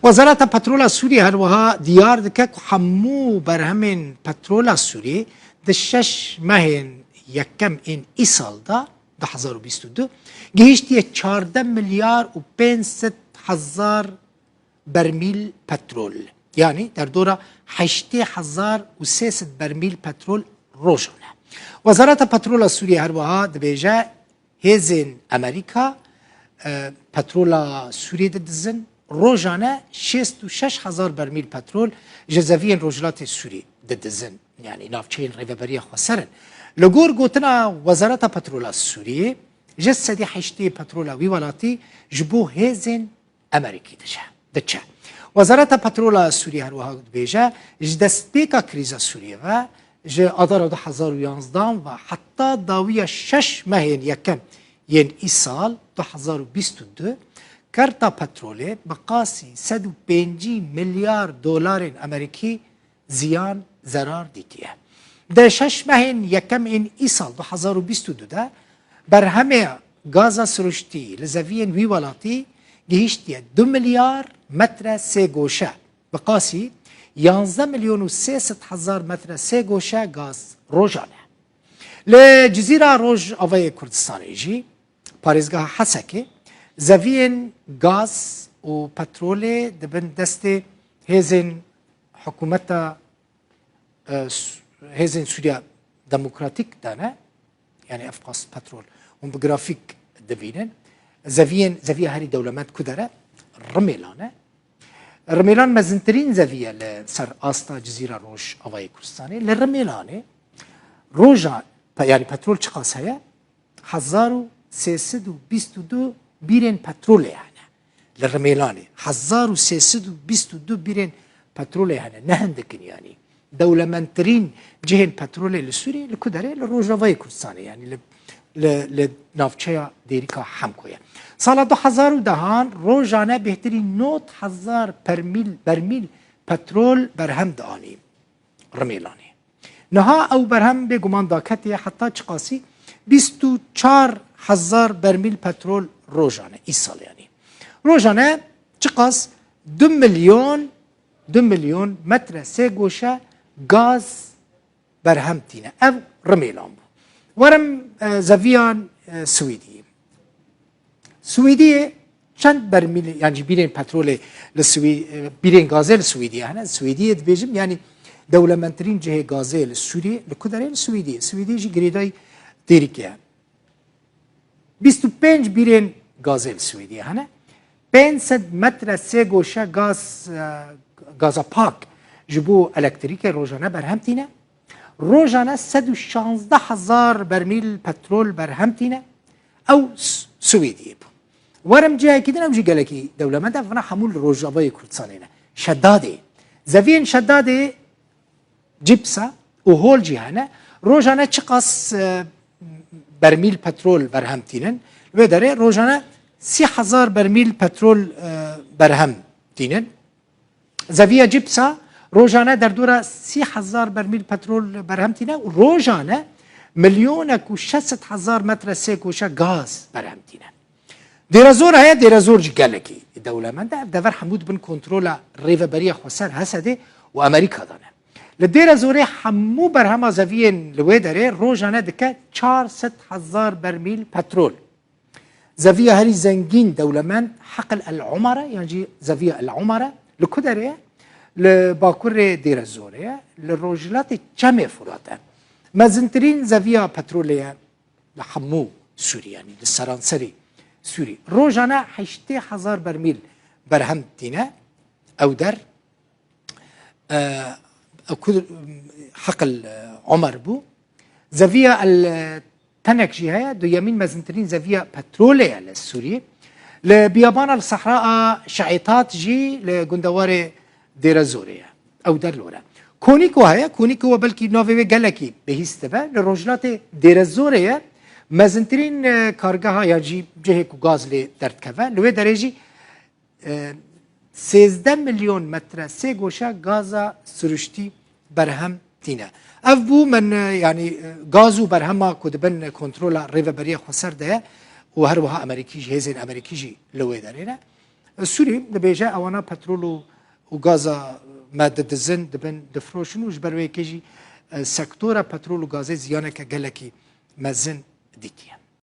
وزارة بترول سوريا هروها ديار دكك حمو برهمن بترول سوري دشش مهن یکم این ای سال دا 2022 گهشتی 14 میلیارد و 500 هزار برمیل پترول، یعنی در دوره 8300 برمیل پترول روزانه. وزارت پترول سوریه هر وها دبیجه هزین امریکا پترول سوریه دزن روزانه 66,000 برمیل پترول جزوی روجلات سوریه دزن، یعنی نافچین ریوبری خسرن. لگور گوتنا وزارت پترول سوریه جسدی حشتی پترول ویولاتی جبو هزین امریکی دچه. وزارت پترول سوریه هر وها بیجه جدست بیکا کریزا سوریه و جه آدار 2011 و حتی داویه 6 مهین یکم ین ای سال 2022 کرتا پتروله بقاسی 105 میلیارد دلار امریکی زیان ضرر دیتیه. ده 6 مهین یکم این ای سال 2022 ده بر همه گازا سرشتی لزوین ویولاتی گهشتیه 2 میلیارد متر سه گوشه بقاسی 11 میلیون و 300 هزار متر سه گوشه گاز روزانه. لجزیره روز آوای کردستان ایجی پارێزگا حەسەکێ زەڤiyên gaz û petrolê dibin destê hêzên hikûmeta hêzên Sûriya Demokratîk de ne, yani ev qas petrol hûn bi grafîk dibînin zeviya herî dewlemend ku dere Rimêlan e. Rimêlan mezintirîn zeviye li ser asta cizîra roj avayê Kurdistanê. Li Rimêlanê roja yani petrol çi qas heye 1322 بیرین پترول هنه لرمیلانی 1322 بیرین پترول هنه نه هندکن یعنی دولمندترین جهن پترول لسوریه لکدره لروجاوای کردستانه یعنی لنافچه دیریکا همکویه. سال 2010 روزانه بهترین 9000 برمیل پترول برهم دانی رمیلانی نها او برهم به گمان داکتی حتی چقاسی 24,000 برمیل پترول روزانه ای سال یعنی روزانه چقاس 2 میلیون متر سه گوشه گاز برهم تینه او رمیلان بو ورم زویان سویدی چند برمیل یعنی بیرین پترول بیرین گازل سویدی هنه سویدی بیجم یعنی دولمندترین جه گازل سوریه لکدره سویدی جی گریدای دیریکه 25 بیرین گازل سویدی هنه 500 متر سه گوشه گاز پاک جبو الکتریک روزانه برهم تینه روزانه 116,000 برمیل پترول برهم تینه او سویدی بو ورم جای کدن او جی گلکی دولمنده فنا حمول روزاوای کردستانه شداده زوین شداده جبسا و هول جی هنه روزانه چقاس برمیل پترول برهم تینن و داره روزانه 30,000 برمیل پترول برهم تینن زویه جبسا روزانه در دوره 30,000 برمیل پترول برهم تینه و روزانه 1,600,000 متر سه گوشه گاز برهم تینه دیرزور هیا دیرزور جگلکی دولمنده دور حمود بن کنترول ریوبری خسر هسده و امریکا دانه لدير زوري حمو برهما زوين لويدري روزانه دكه 400,000 برميل بترول زوية هري زنجين دولمان حقل العمرة يعني زوية العمرة لكدري لباكور دير زوري للروجلات جمع فراته مازنترين زوية بترولية لحمو سوري يعني للسرانسري سوري روزانه 80,000 برميل برهم تينا او در حق عمر بو زوية التنك جهة دو يمين مزنترين زوية بترولية للسوري لبيابان الصحراء شعيطات جي لجندوار دير زورية أو در لورا كونيكو هيا كونيكو بلكي نوفي قالكي بهيستفا للرجلات دير زورية مزنترين كارجها يجي جهة غاز لدرد كفا لوي درجي 13 میلیون متر سه گوشه گاز سرشتی برهم تینه اف بو من يعني غازو برهما كدبن كنترول ريفبريه خسر ده و هر وها امريكي هيزن امريكي لوي دارينا سوری دبیجه اوانا پترول و غازا ماده دزن دبن دفروشن و جبروی کجی سکتور پترول و غازی زیانه که گلکی مزن دیتیه